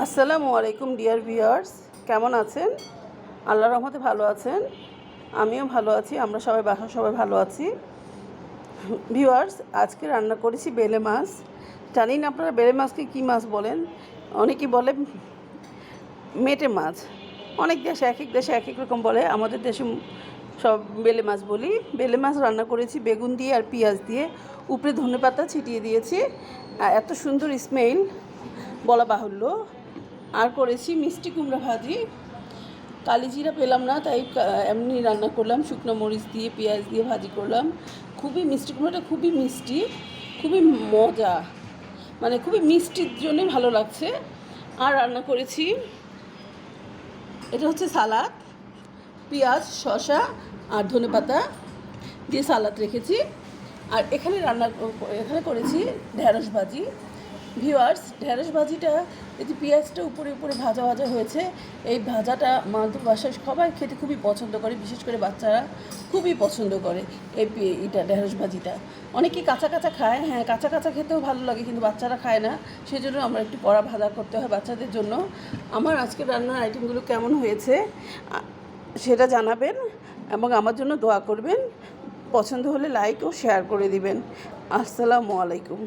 আসসালামু আলাইকুম dear viewers, কেমন আছেন? আল্লাহর রহমতে ভালো আছেন, আমিও ভালো আছি, আমরা সবাই বাসায় সবাই ভালো আছি। ভিউয়ার্স, আজকে রান্না করেছি বেলে মাছ। জানি না আপনারা বেলে মাছকে কী মাছ বলেন। অনেকেই বলে মেটে মাছ, অনেক দেশে এক এক দেশে এক এক রকম বলে। আমাদের দেশে সব বেলে মাছ বলি। বেলে মাছ রান্না করেছি বেগুন দিয়ে আর পেঁয়াজ দিয়ে, উপরে ধনেপাতা ছিটিয়ে দিয়েছি। এত সুন্দর স্মেল বলা বাহুল্য। আর করেছি মিষ্টি কুমড়া ভাজি। কালিজিরা পেলাম না, তাই এমনি রান্না করলাম, শুকনো মরিচ দিয়ে পেঁয়াজ দিয়ে ভাজি করলাম। খুবই মিষ্টি কুমড়াটা, খুবই মিষ্টি, খুবই মজা, মানে খুবই মিষ্টির জন্যই ভালো লাগছে। আর রান্না করেছি, এটা হচ্ছে সালাদ, পেঁয়াজ শসা আর ধনেপাতা দিয়ে সালাদ রেখেছি। আর এখানে করেছি ঢেঁড়স ভাজি। ভিউয়ার্স, ঢেঁড়স ভাজিটা এই যে পেঁয়াজটা উপরে উপরে ভাজা ভাজা হয়েছে, এই ভাজাটা আমাদের বাসায় সবাই খেতে খুবই পছন্দ করে, বিশেষ করে বাচ্চারা খুবই পছন্দ করে এটা ঢেঁড়স ভাজিটা। অনেকে কাঁচা কাঁচা খায়, হ্যাঁ কাঁচা কাঁচা খেতেও ভালো লাগে, কিন্তু বাচ্চারা খায় না, সেই জন্য আমরা একটু কড়া ভাজা করতে হয় বাচ্চাদের জন্য। আমার আজকের রান্নার আইটেমগুলো কেমন হয়েছে সেটা জানাবেন এবং আমার জন্য দোয়া করবেন। পছন্দ হলে লাইক ও শেয়ার করে দিবেন। আসসালামু আলাইকুম।